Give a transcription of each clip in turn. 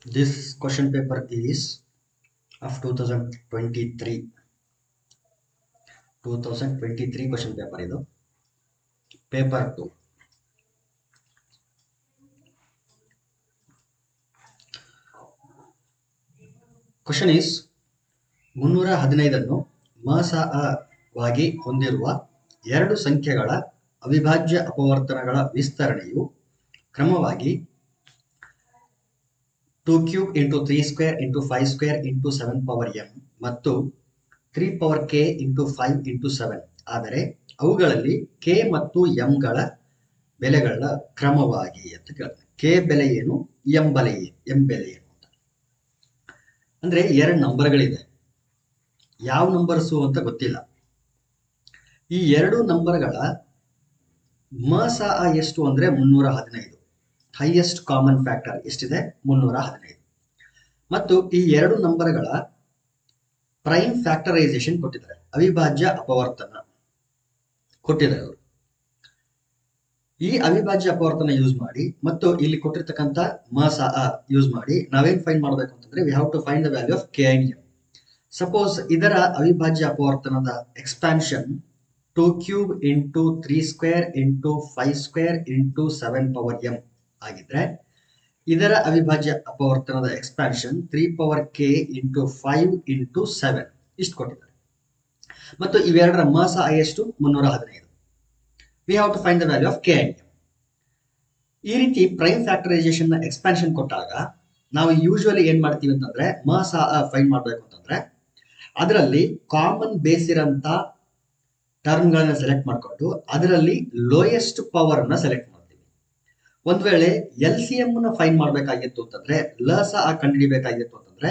This question paper is of 2023 question paper idu paper 2. Question is 315 ಅನ್ನು ಮಸಾವಾಗಿ ಹೊಂದಿರುವ ಎರಡು ಸಂಖ್ಯೆಗಳ ಅವಿಭಾಜ್ಯ ಅಪವರ್ತನಗಳ ವಿಸ್ತರಣೆಯು ಕ್ರಮವಾಗಿ 2 cube into 3 square into 5 square into 7 power m ಮತ್ತು 3 power k into 5 into 7 ಆದರೆ ಅವುಗಳಲ್ಲಿ k ಮತ್ತು m ಗಳ ಬೆಲೆಗಳ ಕ್ರಮವಾಗಿ ಅಂತ ಕೇಳ್ತಾರೆ. k ಬೆಲೆ ಏನು, m ಬೆಲೆ ಏನು ಅಂತ. ಅಂದ್ರೆ ಎರಡು ನಂಬರ್ಗಳಿದೆ, ಯಾವ ನಂಬರ್ಸು ಅಂತ ಗೊತ್ತಿಲ್ಲ. ಈ ಎರಡು ನಂಬರ್ಗಳ ಮಸಾ ಎಷ್ಟು ಅಂದ್ರೆ 315. ಹೈಯೆಸ್ಟ್ ಕಾಮನ್ ಫ್ಯಾಕ್ಟರ್ ಎಷ್ಟಿದೆ? 315. ಮತ್ತು ಈ ಎರಡು ನಂಬರ್ಗಳ ಪ್ರೈಮ್ ಫ್ಯಾಕ್ಟರೈಸೇಷನ್ ಕೊಟ್ಟಿದ್ದಾರೆ, ಅವಿಭಾಜ್ಯ ಅಪವರ್ತನ ಕೊಟ್ಟಿದ್ದಾರೆ ಅವರು. ಈ ಅವಿಭಾಜ್ಯ ಅಪವರ್ತನ ಯೂಸ್ ಮಾಡಿ ಮತ್ತು ಇಲ್ಲಿ ಕೊಟ್ಟಿರ್ತಕ್ಕಂಥ ಮಸಾ ಯೂಸ್ ಮಾಡಿ ನಾವೇನ್ ಫೈಂಡ್ ಮಾಡಬೇಕು ಅಂತಂದ್ರೆ we have to find the value of K and M. Suppose ಇದರ ಅವಿಭಾಜ್ಯ ಅಪವರ್ತನದ expansion 2 cube into 3 square into 5 square into 7 power M ಆಗಿದ್ರೆ ಇದರ ಅವಿಭಾಜ್ಯ ಅಪವರ್ತನದ expansion 3 power K into 5 into 7 ಇಷ್ಟು ಕೊಟ್ಟಿದ್ದಾರೆ. ಮತ್ತು ಇವೆರಡರ ಮಸಾ ಎಷ್ಟು? 315. We have to find the value of K and M. ಈ ರೀತಿ ಪ್ರೈಮ್ ಫ್ಯಾಕ್ಟರೈಸೇಷನ್ ನ ಎಕ್ಸ್ಪಾನ್ಷನ್ ಕೊಟ್ಟಾಗ ನಾವು ಯೂಶುವಲಿ ಏನ್ ಮಾಡ್ತೀವಿ ಅಂತಂದ್ರೆ ಮಸಾ ಫೈಂಡ್ ಮಾಡಬೇಕು ಅಂತಂದ್ರೆ ಅದರಲ್ಲಿ ಕಾಮನ್ ಬೇಸ್ ಇರಂತ ಟರ್ಮ್ ಗಳನ್ನ ಸೆಲೆಕ್ಟ್ ಮಾಡ್ಕೊಂಡು ಅದರಲ್ಲಿ ಲೋಯೆಸ್ಟ್ ಪವರ್ ಅನ್ನ ಸೆಲೆಕ್ಟ್ ಮಾಡ್ತೀವಿ. ಒಂದ್ ವೇಳೆ ಎಲ್ ಸಿ ಎಂ ನ ಫೈಂಡ್ ಮಾಡ್ಬೇಕಾಗಿತ್ತು ಅಂತಂದ್ರೆ ಲಸಾ ಕಂಡುಹಿಡಿಬೇಕಾಗಿತ್ತು ಅಂತಂದ್ರೆ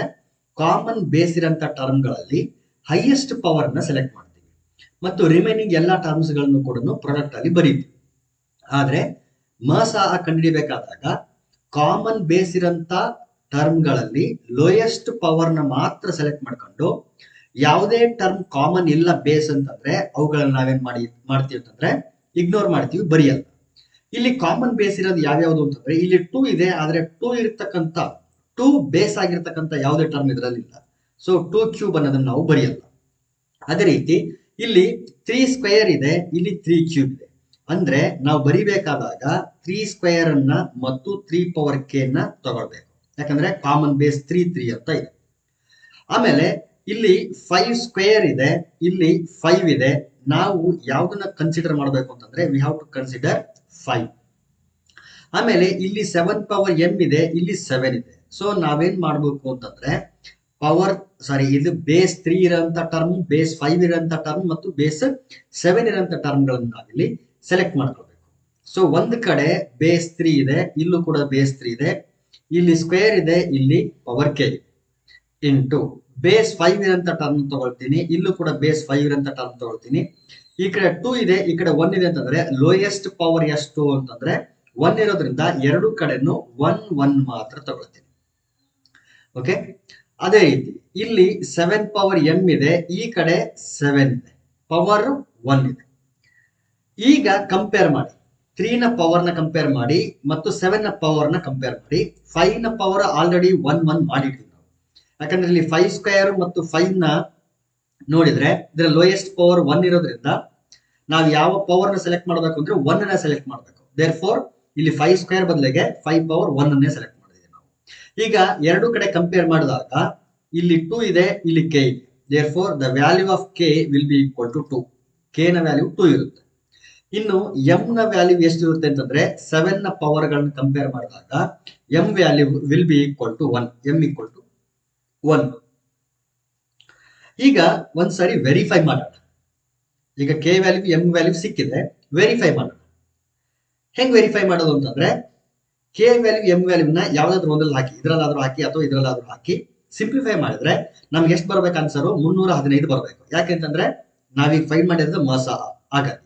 ಕಾಮನ್ ಬೇಸ್ ಇರಂತ ಟರ್ಮ್ ಗಳಲ್ಲಿ ಹೈಯೆಸ್ಟ್ ಪವರ್ ಅನ್ನ ಸೆಲೆಕ್ಟ್ ಮಾಡ್ತೀವಿ ಮತ್ತು ರಿಮೈನಿಂಗ್ ಎಲ್ಲಾ ಟರ್ಮ್ಸ್ ಗಳನ್ನು ಕೂಡ ಪ್ರಾಡಕ್ಟ್ ಅಲ್ಲಿ ಬರೀತೀವಿ. ಆದ್ರೆ ಮಸಾ ಕಂಡುಹಿಡಿಬೇಕಾದಾಗ ಕಾಮನ್ ಬೇಸ್ ಇರಂತ ಟರ್ಮ್ ಗಳಲ್ಲಿ ಲೋಯೆಸ್ಟ್ ಪವರ್ ನ ಮಾತ್ರ ಸೆಲೆಕ್ಟ್ ಮಾಡ್ಕೊಂಡು ಯಾವುದೇ ಟರ್ಮ್ ಕಾಮನ್ ಇಲ್ಲ ಬೇಸ್ ಅಂತಂದ್ರೆ ಅವುಗಳನ್ನ ನಾವೇನ್ ಮಾಡ್ತೀವಿ ಅಂತಂದ್ರೆ ಇಗ್ನೋರ್ ಮಾಡ್ತೀವಿ, ಬರೆಯಲ್ಲ. ಇಲ್ಲಿ ಕಾಮನ್ ಬೇಸ್ ಇರೋದು ಯಾವ್ಯಾವುದು ಅಂತಂದ್ರೆ ಇಲ್ಲಿ 2 ಇದೆ, ಆದ್ರೆ 2 ಇರ್ತಕ್ಕಂಥ 2 ಬೇಸ್ ಆಗಿರ್ತಕ್ಕಂಥ ಯಾವುದೇ ಟರ್ಮ್ ಇದರಲ್ಲಿ ಇಲ್ಲ. ಸೊ 2 ಕ್ಯೂಬ್ ಅನ್ನೋದನ್ನ ನಾವು ಬರೆಯಲ್ಲ. ಅದೇ ರೀತಿ ಇಲ್ಲಿ 3 ಸ್ಕ್ವೇರ್ ಇದೆ, ಇಲ್ಲಿ 3 ಕ್ಯೂಬ್ ಇದೆ. ಅಂದ್ರೆ ನಾವು ಬರಿಬೇಕಾದಾಗ 3 ಸ್ಕ್ವೇರ್ ಅನ್ನ ಮತ್ತು 3 ಪವರ್ ಕೆ ನ ತಗೊಳ್ಬೇಕು, ಯಾಕಂದ್ರೆ ಕಾಮನ್ ಬೇಸ್ 3 ಅಂತ ಇದೆ. ಆಮೇಲೆ ಇಲ್ಲಿ 5 ಸ್ಕ್ವೇರ್ ಇದೆ, ಇಲ್ಲಿ 5 ಇದೆ. ನಾವು ಯಾವ್ದನ್ನ ಕನ್ಸಿಡರ್ ಮಾಡಬೇಕು ಅಂತಂದ್ರೆ ವಿ ಹ್ಯಾವ್ ಟು ಕನ್ಸಿಡರ್ 5. ಆಮೇಲೆ ಇಲ್ಲಿ 7 ಪವರ್ ಎಂ ಇದೆ, ಇಲ್ಲಿ 7 ಇದೆ. ಸೊ ನಾವೇನ್ ಮಾಡ್ಬೇಕು ಅಂತಂದ್ರೆ ಇದು ಬೇಸ್ 3 ಇರೋಂಥ ಟರ್ಮ್, ಬೇಸ್ 5 ಇರೋಂಥ ಟರ್ಮ್ ಮತ್ತು ಬೇಸ್ 7 ಇರೋಂಥ ಟರ್ಮ್ ಗಳನ್ನ ನಾವಿಲ್ಲಿ ಸೆಲೆಕ್ಟ್ ಮಾಡ್ಕೋಬೇಕು. ಸೊ ಒಂದ್ ಕಡೆ ಬೇಸ್ 3 ಇದೆ, ಇಲ್ಲೂ ಕೂಡ ಬೇಸ್ 3 ಇದೆ, ಇಲ್ಲಿ ಸ್ಕ್ವೇರ್ ಇದೆ, ಇಲ್ಲಿ ಪವರ್ ಕೆ ಇದೆ, ಇಂಟು ಬೇಸ್ 5 ಇರೋಂಥ ಟರ್ಮ್ ತಗೊಳ್ತೀನಿ, ಇಲ್ಲೂ ಕೂಡ ಬೇಸ್ 5 ಇರೋಂಥ ಟರ್ಮ್ ತಗೊಳ್ತೀನಿ. ಈ ಕಡೆ 2 ಇದೆ, ಈ ಕಡೆ 1 ಇದೆ ಅಂತಂದ್ರೆ ಲೋಯೆಸ್ಟ್ ಪವರ್ ಎಷ್ಟು ಅಂತಂದ್ರೆ 1 ಇರೋದ್ರಿಂದ ಎರಡು ಕಡೆನೂ 1 ಮಾತ್ರ ತಗೊಳ್ತೀನಿ. ಓಕೆ, ಅದೇ ರೀತಿ ಇಲ್ಲಿ 7 ಪವರ್ ಎಂ ಇದೆ, ಈ ಕಡೆ 7 ಇದೆ, ಪವರ್ 1 ಇದೆ. ಈಗ ಕಂಪೇರ್ ಮಾಡಿ 3 ನ ಪವರ್ ನ ಕಂಪೇರ್ ಮಾಡಿ ಮತ್ತು 7 ನ ಪವರ್ ನ ಕಂಪೇರ್ ಮಾಡಿ. 5 ನ ಪವರ್ ಆಲ್ರೆಡಿ 1 ಮಾಡಿದ್ವಿ ನಾವು, ಯಾಕಂದ್ರೆ ಇಲ್ಲಿ 5 ಸ್ಕ್ವೇರ್ ಮತ್ತು 5 ನ ನೋಡಿದ್ರೆ ಇದರ ಲೋಯೆಸ್ಟ್ ಪವರ್ 1 ಇರೋದ್ರಿಂದ ನಾವು ಯಾವ ಪವರ್ ನ ಸೆಲೆಕ್ಟ್ ಮಾಡಬೇಕು ಅಂದ್ರೆ 1 ನ ಸೆಲೆಕ್ಟ್ ಮಾಡಬೇಕು. ದೇರ್ ಫೋರ್ ಇಲ್ಲಿ 5 ಸ್ಕ್ವೇರ್ ಬದಲಿಗೆ 5 ಪವರ್ 1 ಅನ್ನೇ ಸೆಲೆಕ್ಟ್ ಮಾಡಿದ್ವಿ ನಾವು. ಈಗ ಎರಡು ಕಡೆ ಕಂಪೇರ್ ಮಾಡಿದಾಗ ಇಲ್ಲಿ 2 ಇದೆ, ಇಲ್ಲಿ ಕೆ ಇದೆ. Therefore the value of K will be equal to 2. K ನ ವ್ಯಾಲ್ಯೂ 2 ಇರುತ್ತೆ. ಇನ್ನು ಎಂ ನ ವ್ಯಾಲ್ಯೂ ಎಷ್ಟು ಇರುತ್ತೆ ಅಂತಂದ್ರೆ 7 ನ ಪವರ್ ಗಳನ್ನ ಕಂಪೇರ್ ಮಾಡಿದಾಗ M value will be equal to 1. M equal to 1. ಈಗ ಒಂದ್ಸರಿ ವೆರಿಫೈ ಮಾಡೋಣ. ಈಗ ಕೆ ವ್ಯಾಲ್ಯೂ ಎಂ ವ್ಯಾಲ್ಯೂ ಸಿಕ್ಕಿದೆ, ವೆರಿಫೈ ಮಾಡೋಣ. ಹೆಂಗ್ ವೆರಿಫೈ ಮಾಡೋದು ಅಂತಂದ್ರೆ ಕೆ ವ್ಯಾಲ್ಯೂ ಎಂ ವ್ಯಾಲ್ಯೂನ ಯಾವ್ದಾದ್ರು ಒಂದಲ್ಲಿ ಹಾಕಿ, ಇದ್ರಲ್ಲಾದ್ರೂ ಹಾಕಿ ಅಥವಾ ಇದ್ರಲ್ಲಾದ್ರೂ ಹಾಕಿ ಸಿಂಪ್ಲಿಫೈ ಮಾಡಿದ್ರೆ ನಮ್ಗೆ ಎಷ್ಟು ಬರ್ಬೇಕು ಆನ್ಸರು? 315 ಬರ್ಬೇಕು. ಯಾಕೆಂತಂದ್ರೆ ನಾವೀಗ ಫೈಂಡ್ ಮಾಡಿರೋದು ಮಸಾ. ಹಾಗಾಗಿ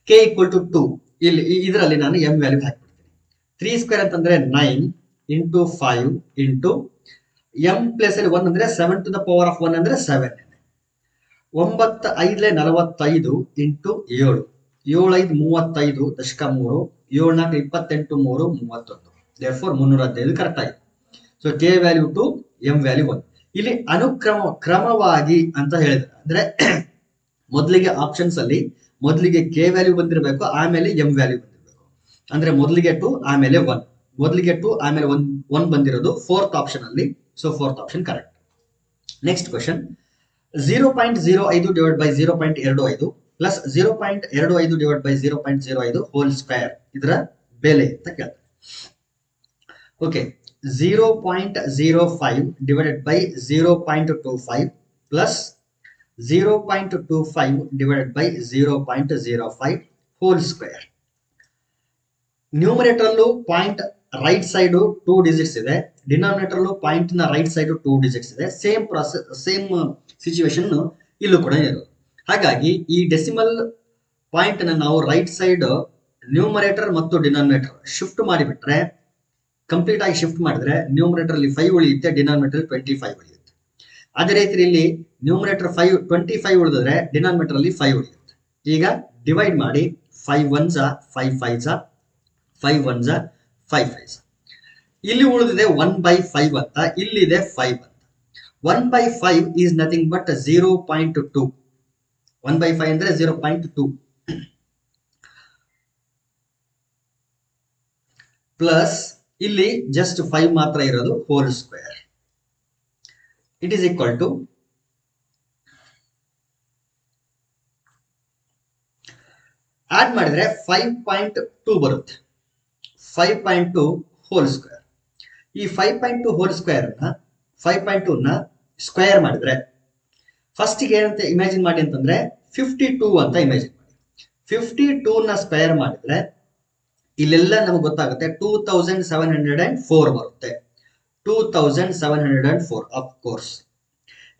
ಕೆ ಈಕ್ವಲ್ ಟು 2, ಇಲ್ಲಿ ಇದರಲ್ಲಿ ನಾನು ಎಂ ವ್ಯಾಲ್ಯೂ ಹಾಕ್ಬಿಡ್ತೀನಿ. 3 ಸ್ಕ್ವೇರ್ ಅಂತಂದ್ರೆ 9 ಇಂಟು 5 ಇಂಟು ಎಂ ಪ್ಲೇಸ್ ಅಲ್ಲಿ 1 ಅಂದ್ರೆ 7 ಟು ದ ಪವರ್ ಆಫ್ 1 ಅಂದ್ರೆ 7. 9 5 45 ಇಂಟು 7, 7 5 35 ದಶಕ 3, 7 4 28 3 31. ದೇರ್ಫೋರ್ 315 ಕರೆಕ್ಟ್ ಆಗಿದೆ. So K value 2, M value 1. ಇಲ್ಲಿ ಕ್ರಮವಾಗಿ ಅಂತ ಹೇಳಿದ್ರೆ ಅಂದ್ರೆ ಮೊದಲಿಗೆ ಆಪ್ಷನ್ಸ್ ಅಲ್ಲಿ ಮೊದಲಿಗೆ ಕೆ ವ್ಯಾಲ್ಯೂ ಬಂದಿರಬೇಕು, ಆಮೇಲೆ ಎಂ ವ್ಯಾಲ್ಯೂ ಬಂದಿರಬೇಕು. ಅಂದ್ರೆ ಮೊದಲಿಗೆ 2 ಆಮೇಲೆ 1, ಮೊದಲಿಗೆ 2 ಆಮೇಲೆ 1 ಬಂದಿರೋದು ಫೋರ್ತ್ ಆಪ್ಷನ್ ಅಲ್ಲಿ. So fourth option correct. Next question, 0.05 divide by 0.25 plus 0.25 divide by 0.05 whole square ಇದರ ಬೆಲೆ ಅಂತ ಕೇಳ್ತಾರೆ. Okay, 0.05 divided by 0.25 plus 0.25 divided by 0.05 whole square. Numerator ಅಲ್ಲೂ ಪಾಯಿಂಟ್ ರೈಟ್ ಸೈಡ್ 2 ಡಿಜಿಟ್ಸ್ ಇದೆ, ಡಿನಾಮಿನೇಟರ್ ಅಲ್ಲೂ ಪಾಯಿಂಟ್ ನ ರೈಟ್ ಸೈಡ್ 2 ಡಿಜಿಟ್ಸ್ ಇದೆ. Same process, same situation ಇಲ್ಲೂ ಕೂಡ ಇರೋದು. ಹಾಗಾಗಿ ಈ ಡೆಸಿಮಲ್ ಪಾಯಿಂಟ್ ನ ನಾವು ರೈಟ್ ಸೈಡ್ ನ್ಯೂಮರೇಟರ್ ಮತ್ತು ಡಿನಾಮಿನೇಟರ್ ಶಿಫ್ಟ್ ಮಾಡಿಬಿಟ್ರೆ, ಕಂಪ್ಲೀಟ್ ಆಗಿ ಶಿಫ್ಟ್ ಮಾಡಿದ್ರೆ ನ್ಯೂಮರೇಟರ್ ಅಲ್ಲಿ 5 ಉಳಿಯುತ್ತೆ, ಡಿನಾಮಿನೇಟರ್ 25 ಉಳಿಯುತ್ತೆ. ಅದೇ ರೀತಿ ಇಲ್ಲಿ ನ್ಯೂಮರೇಟರ್ 25 ಉಳಿದ್ರೆ ಡಿನಾಮಿನೇಟರ್ ಅಲ್ಲಿ 5 ಉಳಿಯುತ್ತೆ. ಈಗ ಡಿವೈಡ್ ಮಾಡಿ 5 1s 5 5s 5 1s 5 5s. ಇಲ್ಲಿ ಉಳಿದಿದೆ 1/5 ಅಂತ, ಇಲ್ಲಿದೆ 5 ಅಂತ. 1/5 ಈಸ್ ನಥಿಂಗ್ ಬಟ್ 0.2. 1/5 ಅಂದ್ರೆ 0.2 ಪ್ಲಸ್ ಇಲ್ಲಿ ಜಸ್ಟ್ 5 ಮಾತ್ರ ಇರೋದು whole square. It is equal to add ಮಾಡಿದ್ರೆ 5.2 ಬರುತ್ತೆ. 5.2 ಹೋಲ್ ಸ್ಕ್ವೇರ್. ಈ 5.2 ಹೋಲ್ ಸ್ಕ್ವೇರ್ 5.2 ನ ಸ್ಕ್ವೇರ್ ಮಾಡಿದ್ರೆ ಫಸ್ಟಿಗೆ ಏನಂತ ಇಮ್ಯಾಜಿನ್ ಮಾಡಿ ಅಂತಂದ್ರೆ 52 ಅಂತ ಇಮ್ಯಾಜಿನ್ ಮಾಡಿ. 52 ನ ಸ್ಕ್ವೇರ್ ಮಾಡಿದ್ರೆ ಇಲ್ಲೆಲ್ಲ ನಮಗೆ ಗೊತ್ತಾಗುತ್ತೆ 2704 ಬರುತ್ತೆ. 2704 ಆಫ್ ಕೋರ್ಸ್.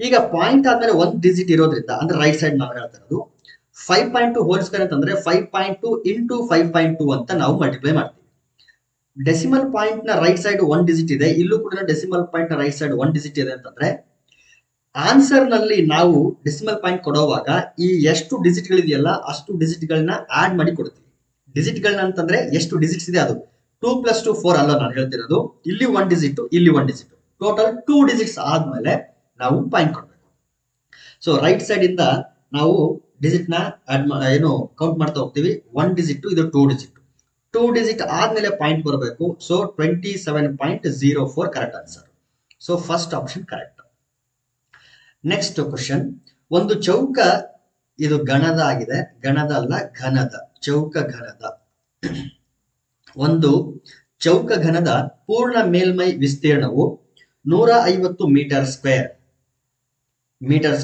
ಈಗ ಪಾಯಿಂಟ್ ಆದ್ಮೇಲೆ 1 ಡಿಜಿಟ್ ಇರೋದ್ರಿಂದ ಅಂದ್ರೆ ರೈಟ್ ಸೈಡ್ ನಾವು ಹೇಳ್ತಾ ಇರೋದು 5.2 ಹೋಲ್ ಸ್ಕ್ವೇರ್ ಅಂತಂದ್ರೆ 5.2 ಇಂಟು 5.2 ಅಂತ ನಾವು ಮಲ್ಟಿಪ್ಲೈ ಮಾಡ್ತೀವಿ. ಡೆಸಿಮಲ್ ಪಾಯಿಂಟ್ ನ ರೈಟ್ ಸೈಡ್ 1 ಡಿಜಿಟ್ ಇದೆ, ಇಲ್ಲೂ ಕೂಡ ಡೆಸಿಮಲ್ ಪಾಯಿಂಟ್ ನ ರೈಟ್ ಸೈಡ್ 1 ಡಿಜಿಟ್ ಇದೆ ಅಂತಂದ್ರೆ ಆನ್ಸರ್ ನಲ್ಲಿ ನಾವು ಡೆಸಿಮಲ್ ಪಾಯಿಂಟ್ ಕೊಡುವಾಗ ಈ ಎಷ್ಟು ಡಿಜಿಟ್ ಗಳಿದೆಯಲ್ಲ ಅಷ್ಟು ಡಿಜಿಟ್ ಗಳನ್ನ ಆಡ್ ಮಾಡಿ ಕೊಡ್ತೀವಿ. ಡಿಜಿಟ್ ಗಳನ್ನ ಅಂತಂದ್ರೆ ಎಷ್ಟು ಡಿಜಿಟ್ಸ್ ಇದೆ ಅದು 2 + 2 4 ಅಲ್ಲ ನಾನು ಹೇಳ್ತಿರೋದು. ಇಲ್ಲಿ 1 ಡಿಜಿಟ್, ಇಲ್ಲಿ 1 ಡಿಜಿಟ್, ಟೋಟಲ್ 2 ಡಿಜಿಟ್ಸ್ ಆದ್ಮೇಲೆ ನಾವು ಪಾಯಿಂಟ್ ಕೊಡ್ಬೇಕು. ಸೊ ರೈಟ್ ಸೈಡ್ ಇಂದ ನಾವು ಡಿಜಿಟ್ ನ ಏನು ಕೌಂಟ್ ಮಾಡ್ತಾ ಹೋಗ್ತೀವಿ. 1 ಡಿಜಿಟ್, ಇದು 2 ಡಿಜಿಟ್. 2 ಡಿಜಿಟ್ ಆದ್ಮೇಲೆ ಪಾಯಿಂಟ್ ಬರಬೇಕು. So 27.04 correct answer. So first option correct. Next question, ಒಂದು ಚೌಕ, ಇದು ಗಣದ ಆಗಿದೆ, ಗಣದ ಅಲ್ಲ ಘನದ, ಚೌಕ ಘನದ. ಒಂದು ಚೌಕ ಘನದ ಪೂರ್ಣ ಮೇಲ್ಮೈ ವಿಸ್ತೀರ್ಣವು 150 ಮೀಟರ್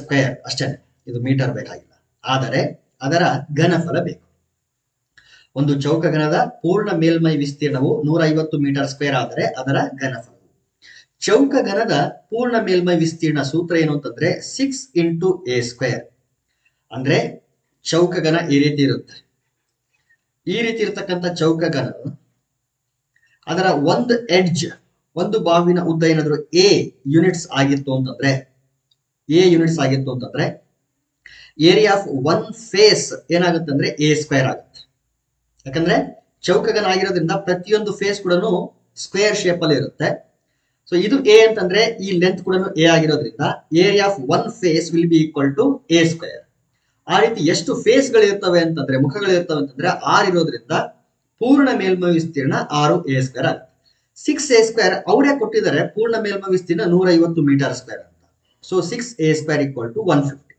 ಸ್ಕ್ವೇರ್ ಅಷ್ಟೇ, ಇದು ಮೀಟರ್ ಬೇಕಾಗಿಲ್ಲ, ಆದರೆ ಅದರ ಘನಫಲ ಬೇಕು. ಒಂದು ಚೌಕ ಘನದ ಪೂರ್ಣ ಮೇಲ್ಮೈ ವಿಸ್ತೀರ್ಣವು 150 ಮೀಟರ್ ಸ್ಕ್ವೇರ್ ಆದರೆ ಅದರ ಘನಫಲ. ಚೌಕ ಘನದ ಪೂರ್ಣ ಮೇಲ್ಮೈ ವಿಸ್ತೀರ್ಣ ಸೂತ್ರ ಏನು ಅಂತಂದ್ರೆ 6 × a². ಅಂದ್ರೆ ಚೌಕ ಘನ ಈ ರೀತಿ ಇರುತ್ತೆ. ಈ ರೀತಿ ಇರತಕ್ಕಂಥ ಚೌಕ ಘನ ಅದರ ಒಂದು ಎಡ್ಜ್, ಒಂದು ಬಾವಿನ ಉದ್ದ ಏನಾದ್ರು a ಯೂನಿಟ್ಸ್ ಆಗಿತ್ತು ಅಂತಂದ್ರೆ ಏರಿಯಾ ಆಫ್ 1 ಫೇಸ್ ಏನಾಗುತ್ತೆ ಅಂದ್ರೆ a² ಆಗುತ್ತೆ. ಯಾಕಂದ್ರೆ ಚೌಕ ಘನ ಆಗಿರೋದ್ರಿಂದ ಪ್ರತಿಯೊಂದು ಫೇಸ್ ಕೂಡ ಸ್ಕ್ವೇರ್ ಶೇಪ್ ಅಲ್ಲಿ ಇರುತ್ತೆ. ಸೊ ಇದು a ಅಂತಂದ್ರೆ ಈ ಲೆಂತ್ ಕೂಡ a ಆಗಿರೋದ್ರಿಂದ area of 1 face will be equal to a². ಆ ರೀತಿ ಎಷ್ಟು ಫೇಸ್ ಗಳಿರ್ತವೆ ಅಂತಂದ್ರೆ, ಮುಖಗಳಿರ್ತವೆ ಅಂತಂದ್ರೆ 6 ಇರೋದ್ರಿಂದ ಪೂರ್ಣ ಮೇಲ್ಮೈ ವಿಸ್ತೀರ್ಣ 6a² ಆಗುತ್ತೆ. 6a² ಅವರೇ ಕೊಟ್ಟಿದ್ದಾರೆ ಪೂರ್ಣ ಮೇಲ್ಮೈ ವಿಸ್ತೀರ್ಣ 150 ಮೀಟರ್ ಸ್ಕ್ವೇರ್ ಅಂತ. So 6a² equal to 150.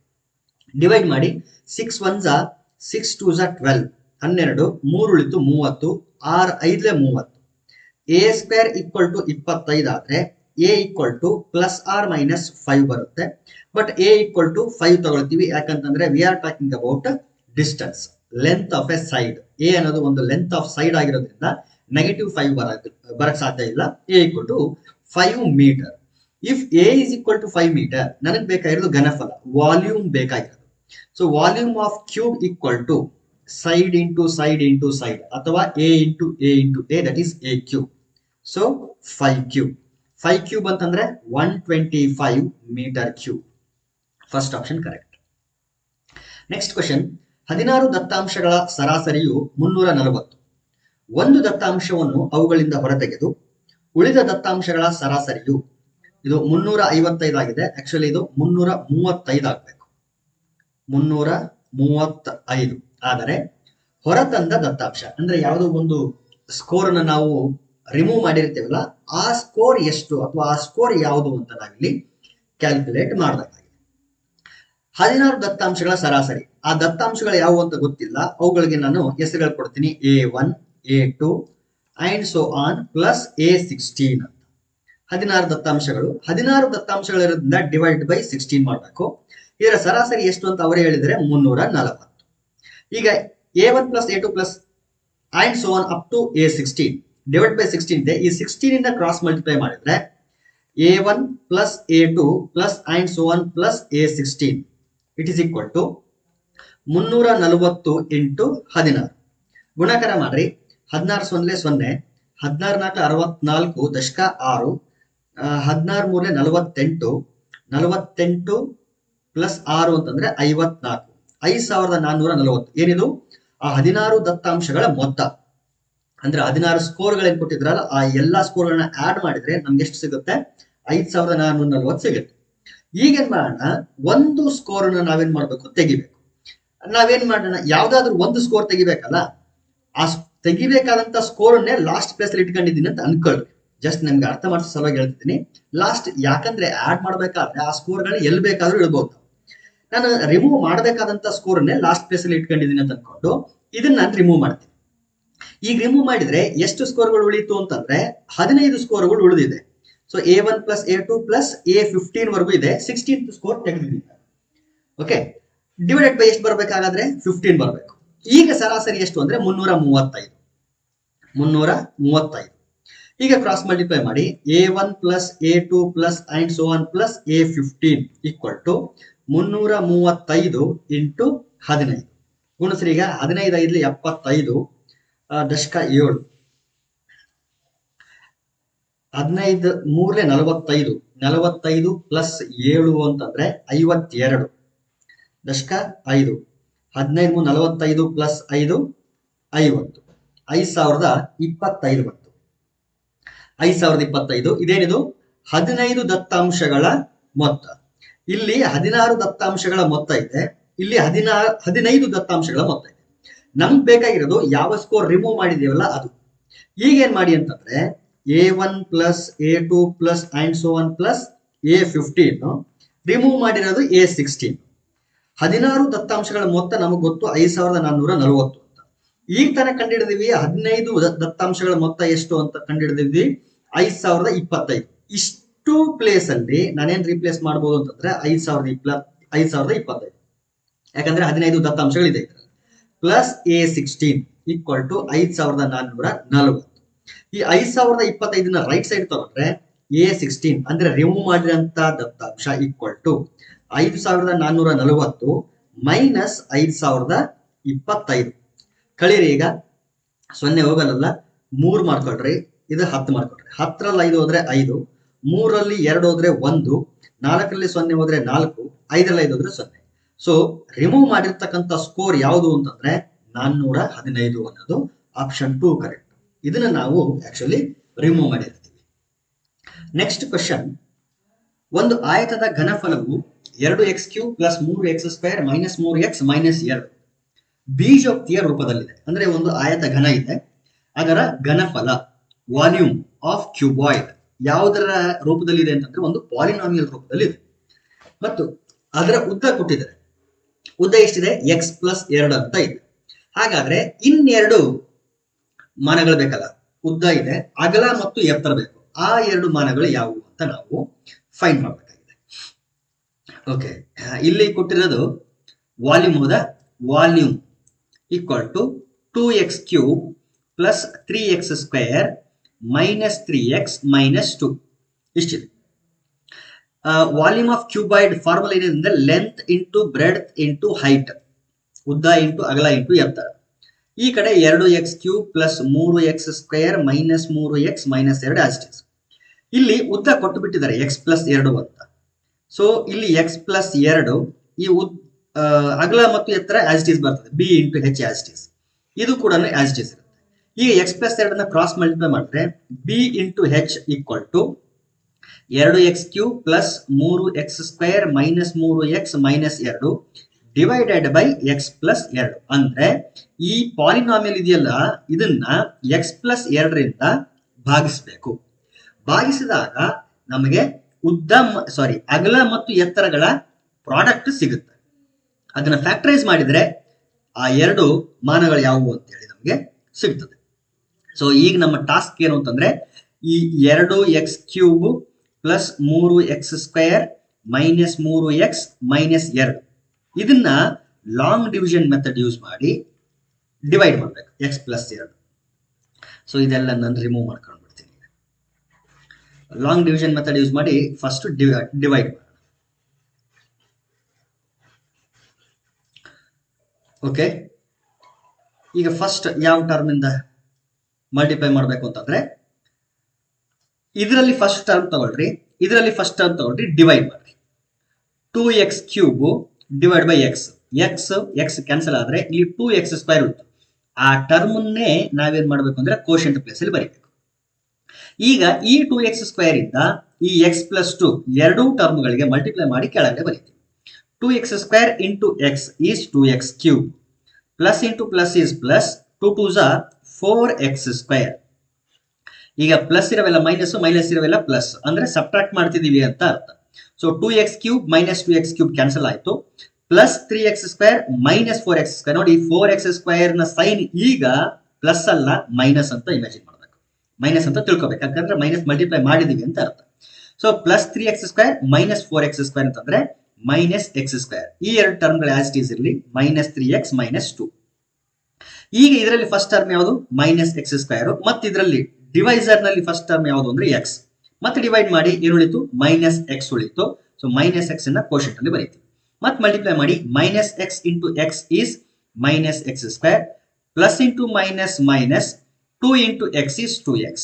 Divide ಮಾಡಿ 6 1s 6 2s 12, 12, 3 ಉಳಿತು 30, 6 5 30. a² ಈಕ್ವಲ್ ಟು 25 ಆದ್ರೆ a ಈಕ್ವಲ್ ಟು +r−5 ಬರುತ್ತೆ. ಬಟ್ a ಈಕ್ವಲ್ ಟು 5 ತಗೊಳ್ತೀವಿ, ಯಾಕಂತಂದ್ರೆ we are talking about distance, length of A side. a ಅನ್ನೋದು ಒಂದು ಲೆಂತ್ ಆಫ್ ಸೈಡ್ ಆಗಿರೋದ್ರಿಂದ -5 ಬರಕ್ ಸಾಧ್ಯ ಇಲ್ಲ. a equal to 5 metre. If a is equal to 5 metre, ನನಗೆ ಬೇಕಾಗಿರೋದು ಘನಫಲ, ವಾಲ್ಯೂಮ್ ಬೇಕಾಗಿರೋದು. So volume of cube equal to side into side into side, ಅಥವಾ a into a into a, that is a cube. So 5 cube. 5 cube ಅಂತಂದ್ರೆ 125 metre cube. First option correct. Next question, 16 ದತ್ತಾಂಶಗಳ ಸರಾಸರಿಯು 340. ಒಂದು ದತ್ತಾಂಶವನ್ನು ಅವುಗಳಿಂದ ಹೊರತೆಗೆದು ಉಳಿದ ದತ್ತಾಂಶಗಳ ಸರಾಸರಿಯು ಇದು 355 ಆಗಿದೆ. ಆಕ್ಚುಲಿ ಇದು 335 ಆಗಬೇಕು. 335. ಆದರೆ ಹೊರತಂದ ದತ್ತಾಂಶ ಅಂದ್ರೆ ಯಾವುದೋ ಒಂದು ಸ್ಕೋರ್ ಅನ್ನು ನಾವು ರಿಮೂವ್ ಮಾಡಿರ್ತೀವಲ್ಲ, ಆ ಸ್ಕೋರ್ ಎಷ್ಟು ಅಥವಾ ಆ ಸ್ಕೋರ್ ಯಾವುದು ಅಂತ ನಾವಿಲ್ಲಿ ಕ್ಯಾಲ್ಕುಲೇಟ್ ಮಾಡಬೇಕಾಗಿದೆ. 16 ದತ್ತಾಂಶಗಳ ಸರಾಸರಿ. ಆ ದತ್ತಾಂಶಗಳು ಯಾವುವು ಅಂತ ಗೊತ್ತಿಲ್ಲ, ಅವುಗಳಿಗೆ ನಾನು ಹೆಸರುಗಳು ಕೊಡ್ತೀನಿ. A1, A2 and so on plus A16 ಅಂತ 16 ದತ್ತಾಂಶಗಳು. 16 ದತ್ತಾಂಶಗಳಿರೋದ್ರಿಂದ ಡಿವೈಡ್ ಬೈ 16 ಮಾಡಬೇಕು. ಇದರ ಸರಾಸರಿ ಎಷ್ಟು ಅಂತ ಅವರೇ ಹೇಳಿದರೆ 340. ಈಗ A1 plus A2 plus and so on up to A16 divide by 16 ಇದೆ. ಈ 16 ಇಂದ ಕ್ರಾಸ್ ಮಲ್ಟಿಪ್ಲೈ ಮಾಡಿದ್ರೆ A1 plus A2 plus and so on plus A16 it is equal to 340 into 16. ಗುಣಾಕಾರ ಮಾಡ್ರಿ. 16 0 0, 16 4 64 ದಶಕ 6, 16 3 48, 48 ಪ್ಲಸ್ 6 ಅಂತಂದ್ರೆ 54, 5440. ಏನಿದು ಆ 16 ದತ್ತಾಂಶಗಳ ಮೊತ್ತ. ಅಂದ್ರೆ 16 ಸ್ಕೋರ್ಗಳೇನು ಕೊಟ್ಟಿದ್ರಲ್ಲ, ಆ ಎಲ್ಲಾ ಸ್ಕೋರ್ಗಳನ್ನ ಆಡ್ ಮಾಡಿದ್ರೆ ನಮ್ಗೆ ಎಷ್ಟು ಸಿಗುತ್ತೆ? 5440 ಸಿಗುತ್ತೆ. ಈಗೇನ್ ಮಾಡೋಣ, ಒಂದು ಸ್ಕೋರ್ ಅನ್ನ ನಾವೇನ್ ಮಾಡ್ಬೇಕು? ತೆಗಿಬೇಕು. ನಾವೇನ್ ಮಾಡೋಣ, ಯಾವ್ದಾದ್ರು ಒಂದು ಸ್ಕೋರ್ ತೆಗಿಬೇಕಲ್ಲ, ಆ ತೆಗಿಬೇಕಾದಂತ ಸ್ಕೋರ್ ಅನ್ನೇ ಲಾಸ್ಟ್ ಪ್ಲೇಸ್ ಅಲ್ಲಿ ಇಟ್ಕೊಂಡಿದ್ದೀನಿ ಅಂತ ಅನ್ಕೊಳ್ರಿ. ಜಸ್ಟ್ ನಿಮ್ಗೆ ಅರ್ಥ ಮಾಡಿಸೋ ಸಲುವಾಗಿ ಹೇಳ್ತಿದ್ದೀನಿ. ಲಾಸ್ಟ್, ಯಾಕಂದ್ರೆ ಆಡ್ ಮಾಡ್ಬೇಕಾದ್ರೆ ಆ ಸ್ಕೋರ್ಗಳನ್ನ ಎಲ್ಲಿ ಬೇಕಾದ್ರೂ ಇಡ್ಬೋದು. ನಾನು ರಿಮೂವ್ ಮಾಡಬೇಕಾದಂತ ಸ್ಕೋರ್ ಅನ್ನೇ ಲಾಸ್ಟ್ ಪ್ಲೇಸ್ ಅಲ್ಲಿ ಇಟ್ಕೊಂಡಿದ್ದೀನಿ ಅಂತ ಅನ್ಕೊಂಡು ಇದನ್ನ ನಾನು ರಿಮೂವ್ ಮಾಡ್ತೀನಿ. ಈಗ ರಿಮೂವ್ ಮಾಡಿದ್ರೆ ಎಷ್ಟು ಸ್ಕೋರ್ಗಳು ಉಳಿತು ಅಂತಂದ್ರೆ 15 ಸ್ಕೋರ್ಗಳು ಉಳಿದಿದೆ. So A1 plus A2 plus A15 ವರೆಗೂ ಇದೆ. 16th ಸ್ಕೋರ್ ತೆಗೆದಿದ್ದೀನಿ. ಓಕೆ, ಡಿವೈಡೆಡ್ ಬೈ ಎಷ್ಟು ಬರ್ಬೇಕಾಗಾದ್ರೆ 15 ಬರಬೇಕು. ಈಗ ಸರಾಸರಿ ಎಷ್ಟು ಅಂದ್ರೆ 335. ಈಗ ಕ್ರಾಸ್ ಮಲ್ಟಿಪ್ಲೈ ಮಾಡಿ. A1 plus A2 plus and so on plus A15 equal to 335 into 15. ಗುಣಿಸ್ರಿ. ಈಗ 15 5 75 ದಶಕ 7, 15 3 45, 45 ಪ್ಲಸ್ 7 ಅಂತಂದ್ರೆ 52 ದಶಕ 5, 15 45 ಪ್ಲಸ್ 5 50, 5025 ಬಂತು. 5025. ಇದೇನಿದು? 15 ದತ್ತಾಂಶಗಳ ಮೊತ್ತ. ಇಲ್ಲಿ 16 ದತ್ತಾಂಶಗಳ ಮೊತ್ತ ಇದೆ, ಇಲ್ಲಿ 15 ದತ್ತಾಂಶಗಳ ಮೊತ್ತ ಇದೆ. ನಮ್ಗೆ ಬೇಕಾಗಿರೋದು ಯಾವ ಸ್ಕೋರ್ ರಿಮೂವ್ ಮಾಡಿದೀವಲ್ಲ ಅದು. ಈಗೇನ್ ಮಾಡಿ ಅಂತಂದ್ರೆ A1 plus A2 plus and so on plus A15 remove ಮಾಡಿರೋದು A16. 16 ದತ್ತಾಂಶಗಳ ಮೊತ್ತ ನಮಗೆ ಗೊತ್ತು 5440 ಅಂತ. ಈಗ ತಾನೇ ಕಂಡುಹಿಡಿದಿವಿ 15 ದತ್ತಾಂಶಗಳ ಮೊತ್ತ ಎಷ್ಟು ಅಂತ ಕಂಡುಹಿಡಿದಿವಿ 5025. ಇಷ್ಟು ಪ್ಲೇಸ್ ಅಲ್ಲಿ ನಾನೇನ್ ರಿಪ್ಲೇಸ್ ಮಾಡಬಹುದು ಅಂತಂದ್ರೆ 5025, ಯಾಕಂದ್ರೆ 15 ದತ್ತಾಂಶಗಳಿದೆ ಪ್ಲಸ್ A16 ಈಕ್ವಲ್ ಟು 5440. ಈ 5025 ರೈಟ್ ಸೈಡ್ ತಗೊಂಡ್ರೆ A16 ಅಂದ್ರೆ ರಿಮೂವ್ ಮಾಡಿರಂತ ದತ್ತಾಂಶ ಈಕ್ವಲ್ ಟು 5440 ಮೈನಸ್ 5025. ಕಳೀರಿ. ಈಗ 0 ಹೋಗಲ್ಲ, 3 ಮಾಡ್ಕೊಳ್ರಿ. ಇದು 10 ಮಾಡ್ಕೊಳ್ರಿ. 10ರಲ್ಲಿ 5 ಹೋದ್ರೆ 5, 3ರಲ್ಲಿ 2 ಹೋದ್ರೆ 1, 4ರಲ್ಲಿ 0 ಹೋದ್ರೆ 4, 5ರಲ್ಲಿ 5 ಹೋದ್ರೆ 0. ಸೊ ರಿಮೂವ್ ಮಾಡಿರ್ತಕ್ಕಂಥ ಸ್ಕೋರ್ ಯಾವುದು ಅಂತಂದ್ರೆ 415 ಅನ್ನೋದು ಆಪ್ಷನ್ 2 ಕರೆಕ್ಟ್. ಇದನ್ನ ನಾವು ಆಕ್ಚುಲಿ ರಿಮೂವ್ ಮಾಡಿರ್ತೀವಿ. Next question. ಒಂದು ಆಯತದ ಘನಫಲವು 2x³ plus 3x² minus 3x minus 2 ಬೀಜೋಕ್ತಿಯ ರೂಪದಲ್ಲಿದೆ. ಅಂದ್ರೆ ಒಂದು ಆಯತ ಘನ ಇದೆ, ಅದರ ಘನಫಲ ವಾಲ್ಯೂಮ್ ಆಫ್ ಕ್ಯೂಬಾಯ್ಡ್ ಯಾವುದರ ರೂಪದಲ್ಲಿದೆ ಅಂತಂದ್ರೆ ಒಂದು ಪಾಲಿನಾಮಿಯಲ್ ರೂಪದಲ್ಲಿದೆ. ಮತ್ತು ಅದರ ಉದ್ದ ಕೊಟ್ಟಿದ್ದಾರೆ. ಉದ್ದ ಎಷ್ಟಿದೆ? x ಪ್ಲಸ್ 2 ಅಂತ ಇದೆ. ಹಾಗಾದ್ರೆ ಇನ್ನೆರಡು ಮಾನಗಳು ಬೇಕಲ್ಲ. ಉದ್ದ ಇದೆ, ಅಗಲ ಮತ್ತು ಎತ್ತರ ಬೇಕು. ಆ ಎರಡು ಮಾನಗಳು ಯಾವುವು ಅಂತ ನಾವು ಫೈಂಡ್ ಮಾಡಬೇಕಾಗಿದೆ. ಓಕೆ, ಇಲ್ಲಿ ಕೊಟ್ಟಿರೋದು ವಾಲ್ಯೂಮ್. ಹೌದಾ? Volume equal to 2x³ plus 3x² minus 3x minus 2 ಇಷ್ಟಿದೆ. ವಾಲ್ಯೂಮ್ ಆಫ್ ಕ್ಯೂಬಾಯ್ಡ್ ಫಾರ್ಮುಲಾ ಏನಿದೆ? Length into breadth into height, ಉದ್ದ ಇಂಟು ಅಗಲ ಇಂಟು ಎತ್ತರ. ಈ ಕಡೆ 2x³ plus 3x² minus 3x minus 2 ಆಸ್ಟಿಸ್. ಇಲ್ಲಿ ಉದ್ದ ಕೊಟ್ಟು ಬಿಟ್ಟಿದ್ದಾರೆ x ಪ್ಲಸ್ 2 ಅಂತ. ಸೊ ಇಲ್ಲಿ x ಪ್ಲಸ್ 2, ಈ ಅಗಲ ಮತ್ತು ಎತ್ತರ ಆಸ್ಟಿಸ್ ಬರ್ತದೆ, b ಇಂಟು h ಆಸ್ಟಿಸ್. ಇದು ಕೂಡ ಆಸ್ಟಿಸ್ ಇರುತ್ತೆ. ಈಗ ಎಕ್ಸ್ ಪ್ಲಸ್ 2 ಕ್ರಾಸ್ ಮಲ್ಟಿಪ್ಲೈ ಮಾಡಿದ್ರೆ b into h equal to 2x³ plus 3x² minus 3x minus 2 divided by x plus 2. ಅಂದ್ರೆ ಈ ಪಾಲಿನಾಮಿಯಲ್ ಇದೆಯಲ್ಲ ಇದನ್ನ ಎಕ್ಸ್ ಪ್ಲಸ್ 2ರಿಂದ ಭಾಗಿಸಬೇಕು. ಭಾಗಿಸಿದಾಗ ನಮಗೆ ಅಗಲ ಮತ್ತು ಎತ್ತರಗಳ ಪ್ರಾಡಕ್ಟ್ ಸಿಗುತ್ತೆ. ಅದನ್ನ ಫ್ಯಾಕ್ಟರೈಸ್ ಮಾಡಿದ್ರೆ ಆ ಎರಡು ಮಾನಗಳು ಯಾವುವು ಅಂತೇಳಿ ನಮಗೆ ಸಿಗ್ತದೆ. ಸೊ ಈಗ ನಮ್ಮ ಟಾಸ್ಕ್ ಏನು ಅಂತಂದ್ರೆ ಈ 2x³ plus 3x² minus 3x minus 2 ಇದನ್ನ ಲಾಂಗ್ ಡಿವಿಷನ್ ಮೆಥಡ್ ಯೂಸ್ ಮಾಡಿ ಡಿವೈಡ್ ಮಾಡಬೇಕು ಎಕ್ಸ್ ಪ್ಲಸ್ 2. ಸೊ ಇದೆಲ್ಲ ನಾನು ರಿಮೂವ್ ಮಾಡ್ಕೊಂಡು ಬಿಡ್ತೀನಿ. ಲಾಂಗ್ ಡಿವಿಷನ್ ಮೆಥಡ್ ಯೂಸ್ ಮಾಡಿ ಫಸ್ಟ್ ಡಿವೈಡ್ ಮಾಡೋಣ. ಓಕೆ, ಈಗ ಫಸ್ಟ್ ಯಾವ ಟರ್ಮ್ ಇಂದ ಮಲ್ಟಿಪ್ಲೈ ಮಾಡಬೇಕು ಅಂತಂದ್ರೆ ಇದರಲ್ಲಿ ಫಸ್ಟ್ ಟರ್ಮ್ ತಗೊಳ್ರಿ, ಡಿವೈಡ್ ಮಾಡ್ರಿ. 2x³ divide by X, X cancel ಆದ್ರೆ ಇಲ್ಲಿ 2x² ಉಂಟು. ಆ ಟರ್ಮ್ನೇ ನಾವೇನ್ ಮಾಡ್ಬೇಕು ಅಂದ್ರೆ ಕೋಶೆಂಟ್ ಪ್ಲೇಸ್ ಅಲ್ಲಿ ಬರೀಬೇಕು. ಈಗ ಈ 2x² ಇಂದ ಈ x ಪ್ಲಸ್ 2 ಎರಡೂ ಟರ್ಮ್ಗಳಿಗೆ ಮಲ್ಟಿಪ್ಲೈ ಮಾಡಿ ಕೆಳಗಡೆ ಬರೀತೀವಿ. 2x² into X is 2x³ plus into plus is plus, 2 2s are 4x². ಈಗ ಪ್ಲಸ್ ಇರವೆಲ್ಲ ಮೈನಸ್, ಮೈನಸ್ ಇರವೆಲ್ಲ ಪ್ಲಸ್, ಅಂದ್ರೆ ಸಬ್ಟ್ರಾಕ್ಟ್ ಮಾಡ್ತಿದೀವಿ ಅಂತ ಅರ್ಥ. So 2x³ minus 2x³ cancel ಆಯ್ತು. Plus 3x² minus 4x². ನೋಡಿ 4x² ನ ಸೈನ್ ಈಗ ಪ್ಲಸ್ ಅಲ್ಲ ಮೈನಸ್ ಅಂತ ಇಮ್ಯಾಜಿನ್ ಮಾಡಬೇಕು, ಮೈನಸ್ ಅಂತ ತಿಳ್ಕೊಬೇಕು, ಯಾಕಂದ್ರೆ ಮೈನಸ್ ಮಲ್ಟಿಪ್ಲೈ ಮಾಡಿದೀವಿ ಅಂತ ಅರ್ಥ. So plus 3x² minus 4x² ಅಂತಂದ್ರೆ ಮೈನಸ್ x². ಈ ಎರಡು ಟರ್ಮ್ಗಳು ಆಸ್ ಇಟ್ ಈಸ್ ಇರಲಿ, ಮೈನಸ್ 3x ಮೈನಸ್ 2. ಈಗ ಇದರಲ್ಲಿ ಫಸ್ಟ್ ಟರ್ಮ್ ಯಾವುದು ಮೈನಸ್ x², ಮತ್ತೆ ಇದರಲ್ಲಿ ಡಿವೈಸರ್ ನಲ್ಲಿ ಫಸ್ಟ್ ಟರ್ಮ್ ಯಾವುದು ಅಂದ್ರೆ ಎಕ್ಸ್. ಮತ್ತೆ ಡಿವೈಡ್ ಮಾಡಿ ಏನು ಉಳಿತು ಮೈನಸ್ ಎಕ್ಸ್ ಉಳಿತು. ಸೊ ಮೈನಸ್ ಎಕ್ಸ್ ಅನ್ನ ಕೋಶೆಂಟ್ ಅಲ್ಲಿ ಬರೀತೀವಿ. ಮತ್ತೆ ಮಲ್ಟಿಪ್ಲೈ ಮಾಡಿ minus X into X is minus x² plus into minus minus 2 into X is 2x.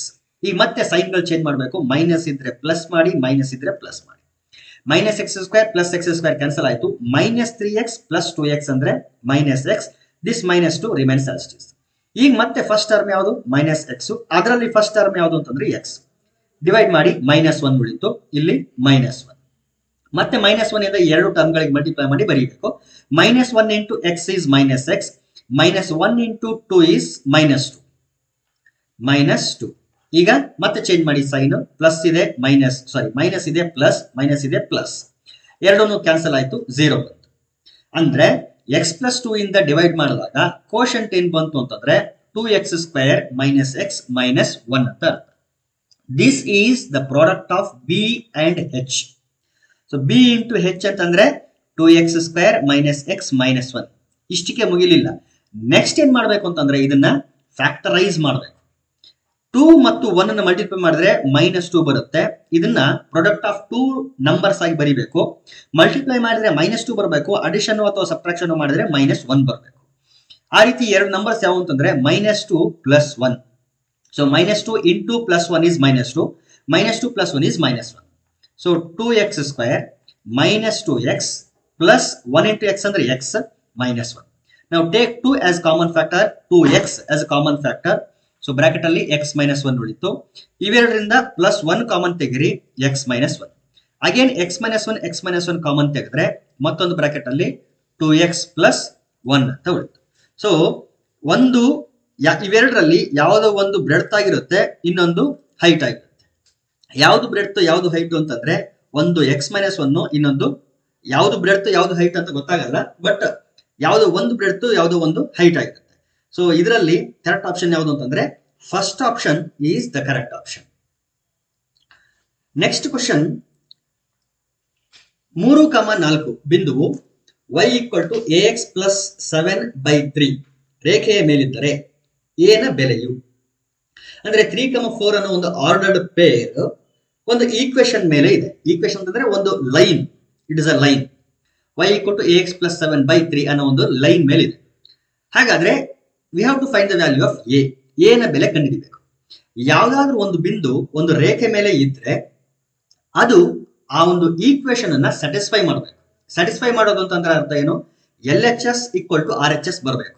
ಈಗ ಮತ್ತೆ ಸೈನ್ಗಳು ಚೇಂಜ್ ಮಾಡಬೇಕು, ಮೈನಸ್ ಇದ್ರೆ ಪ್ಲಸ್ ಮಾಡಿ, ಮೈನಸ್ ಇದ್ರೆ ಪ್ಲಸ್ ಮಾಡಿ. Minus x² plus x² cancel ಆಯ್ತು. ಮೈನಸ್ 3x ಪ್ಲಸ್ 2x ಅಂದ್ರೆ minus X. This minus 2 remains as it is. ಈಗ ಮತ್ತೆ ಫಸ್ಟ್ ಟರ್ಮ್ ಯಾವುದು ಮೈನಸ್ ಎಕ್ಸ್, ಅದರಲ್ಲಿ ಫಸ್ಟ್ ಟರ್ಮ್ ಯಾವುದು ಅಂತಂದ್ರೆ ಎಕ್ಸ್. ಡಿವೈಡ್ ಮಾಡಿ ಮೈನಸ್ 1 ಉಳಿತು, ಇಲ್ಲಿ ಮೈನಸ್ 1. ಮತ್ತೆ ಮೈನಸ್ 1 ಇಂದ ಎರಡು ಟರ್ಮ್ ಗಳಿಗೆ ಮಲ್ಟಿಪ್ಲೈ ಮಾಡಿ ಬರೀಬೇಕು. Minus 1 into X is minus X, minus 1 into 2 is minus 2, minus 2. ಈಗ ಮತ್ತೆ ಚೇಂಜ್ ಮಾಡಿ ಸೈನ್, ಪ್ಲಸ್ ಇದೆ ಮೈನಸ್ ಇದೆ ಪ್ಲಸ್, ಮೈನಸ್ ಇದೆ ಪ್ಲಸ್, ಎರಡೂ ಕ್ಯಾನ್ಸಲ್ ಆಯ್ತು, 0 ಬಂತು. ಅಂದ್ರೆ ಎಕ್ಸ್ ಪ್ಲಸ್ 2 ಇಂದ ಡಿವೈಡ್ ಮಾಡಿದಾಗ ಕೋಶೆಂಟ್ ಏನ್ ಬಂತು ಅಂತಂದ್ರೆ 2x² ಮೈನಸ್ ಎಕ್ಸ್ ಮೈನಸ್ 1 ಅಂತ ಅರ್ಥ. This is the product of B and H. So B into H ಅಂತಂದ್ರೆ 2x² ಮೈನಸ್ ಎಕ್ಸ್ ಮೈನಸ್ 1. ಇಷ್ಟಕ್ಕೆ ಮುಗಿಲಿಲ್ಲ. ನೆಕ್ಸ್ಟ್ ಏನ್ ಮಾಡ್ಬೇಕು ಅಂತಂದ್ರೆ ಇದನ್ನ ಫ್ಯಾಕ್ಟರೈಸ್ ಮಾಡಬೇಕು. 2 ಮತ್ತು 1 ಅನ್ನು ಮಲ್ಟಿಪ್ಲೈ ಮಾಡಿದ್ರೆ ಮೈನಸ್ 2 ಬರುತ್ತೆ. ಇದನ್ನ ಪ್ರಾಡಕ್ಟ್ ಆಫ್ 2 ನಂಬರ್ಸ್ ಆಗಿ ಬರೀಬೇಕು. ಮಲ್ಟಿಪ್ಲೈ ಮಾಡಿದ್ರೆ ಮೈನಸ್ 2 ಬರಬೇಕು, ಅಡಿಷನ್ ಅಥವಾ ಸಬ್ಟ್ರಾಕ್ಷನ್ ಮಾಡಿದ್ರೆ ಮೈನಸ್ 1 ಬರಬೇಕು. ಆ ರೀತಿ ಎರಡು ನಂಬರ್ಸ್ ಯಾವ ಅಂತಂದ್ರೆ minus 2 plus 1. So minus 2 into plus 1 is minus 2, minus 2 plus 1 is minus 1. So 2x² minus 2x plus 1 into x ಅಂದ್ರೆ x ಮೈನಸ್ 1. ನಾವು take 2 as common factor, 2x as common factor. So bracket ಅಲ್ಲಿ x minus 1 ಉಳಿತು. ಇವೆರಡರಿಂದ plus 1 common ತೆಗಿರಿ, x minus 1. Again x minus 1 common ತೆಗೆದ್ರೆ ಮತ್ತೊಂದು bracket ಅಲ್ಲಿ 2x plus 1 ಅಂತ ಉಳಿತು. ಸೊ ಇವೆರಡರಲ್ಲಿ ಯಾವುದೋ ಒಂದು ಬ್ರೆಡ್ತ್ ಆಗಿರುತ್ತೆ, ಇನ್ನೊಂದು ಹೈಟ್ ಆಗಿರುತ್ತೆ. ಯಾವ್ದು ಬ್ರೆಡ್ತ್ ಯಾವ್ದು ಹೈಟ್ ಅಂತಂದ್ರೆ ಒಂದು x ಮೈನಸ್ 1, ಇನ್ನೊಂದು ಯಾವ್ದು ಬ್ರೆಡ್ತ್ ಯಾವ್ದು ಹೈಟ್ ಅಂತ ಗೊತ್ತಾಗಲ್ಲ, ಬಟ್ ಯಾವ್ದೋ ಒಂದು ಬ್ರೆಡ್ತ್ ಯಾವ್ದೋ ಒಂದು ಹೈಟ್ ಆಗಿರುತ್ತೆ. ಸೊ ಇದರಲ್ಲಿ ಕರೆಕ್ಟ್ ಆಪ್ಷನ್ ಯಾವುದು ಅಂತಂದ್ರೆ first option is the correct option. Next question, 3,4 ಬಿಂದುವು y = ax ಪ್ಲಸ್ 7/3 ರೇಖೆಯ ಮೇಲಿದ್ದರೆ a ನ ಬೆಲೆಯು. ಅಂದ್ರೆ 3,4 ಅನ್ನೋ ಒಂದು ಆರ್ಡರ್ಡ್ ಪೇರ್ ಒಂದು ಈಕ್ವೇಶನ್ ಮೇಲೆ ಇದೆ. ಈಕ್ವೇಶನ್ ಅಂತಂದ್ರೆ ಒಂದು line, it is a line. y = ax plus 7/3 ಅನ್ನೋ ಒಂದು ಲೈನ್ ಮೇಲೆ ಇದೆ. ಹಾಗಾದ್ರೆ we have to find the value of a. a ನ ಬೆಲೆ ಕಂಡುಹಿಡಿಯಬೇಕು. ಯಾವ್ದಾದ್ರೂ ಒಂದು ಬಿಂದು ಒಂದು ರೇಖೆ ಮೇಲೆ ಇದ್ರೆ ಅದು ಆ ಒಂದು ಈಕ್ವೇಶನ್ ಅನ್ನ ಸ್ಯಾಟಿಸ್ಫೈ ಮಾಡಬೇಕು. ಸ್ಯಾಟಿಸ್ಫೈ ಮಾಡೋದು ಅಂತಂದ್ರೆ ಅರ್ಥ ಏನು, LHS = RHS ಬರಬೇಕು,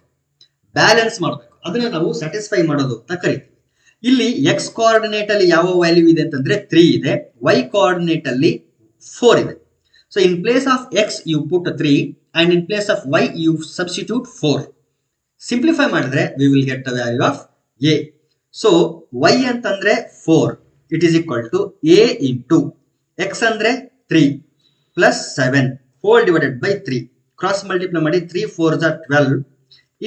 ಬ್ಯಾಲೆನ್ಸ್ ಮಾಡಬೇಕು. ಅದನ್ನ ನಾವು ಸ್ಯಾಟಿಸ್ಫೈ ಮಾಡೋದು ಅಂತ ಕರಿತೀವಿ. ಇಲ್ಲಿ ಎಕ್ಸ್ ಕೋಆರ್ಡಿನೇಟ್ ಅಲ್ಲಿ ಯಾವ ವ್ಯಾಲ್ಯೂ ಇದೆ ಅಂತಂದ್ರೆ 3 ಇದೆ, ವೈ ಕೋಆರ್ಡಿನೇಟ್ ಅಲ್ಲಿ 4 ಇದೆ. So in place of X you put 3 and in place of Y you substitute 4. Simplify ಮಾಡಿದ್ರೆ we will get the value of A. So Y ಅಂತಂದ್ರೆ 4, it is equal to A into X ಅಂದ್ರೆ 3 plus 7 whole divided by 3. Cross multiply ಮಾಡಿ 3 4 12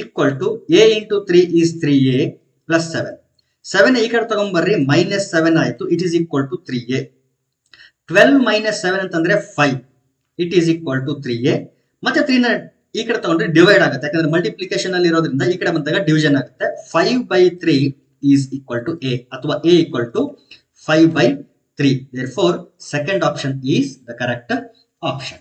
equal to A into 3 is 3a plus 7. 7 ಈ ಕಡೆ ತಗೊಂಡ್ಬರ್ರಿ, minus 7 ಆಯ್ತು, it is equal to 3a. 12 minus 7 ಅಂತಂದ್ರೆ 5, it is equal to 3a. ಮತ್ತೆ 3 ನ ಈ ಕಡೆ ತಗೊಂಡ್ರೆ ಡಿವೈಡ್ ಆಗುತ್ತೆ, ಯಾಕಂದ್ರೆ ಮಲ್ಟಿಪ್ಲಿಕೇಶನ್ ಅಲ್ಲಿ ಇರೋದ್ರಿಂದ ಈ ಕಡೆ ಬಂದಾಗ ಡಿವಿಷನ್ ಆಗುತ್ತೆ. 5/3 ಈಸ್ ಈಕ್ವಲ್ ಟು a, ಅಥವಾ a equal to 5/3. Therefore, second option is the correct option.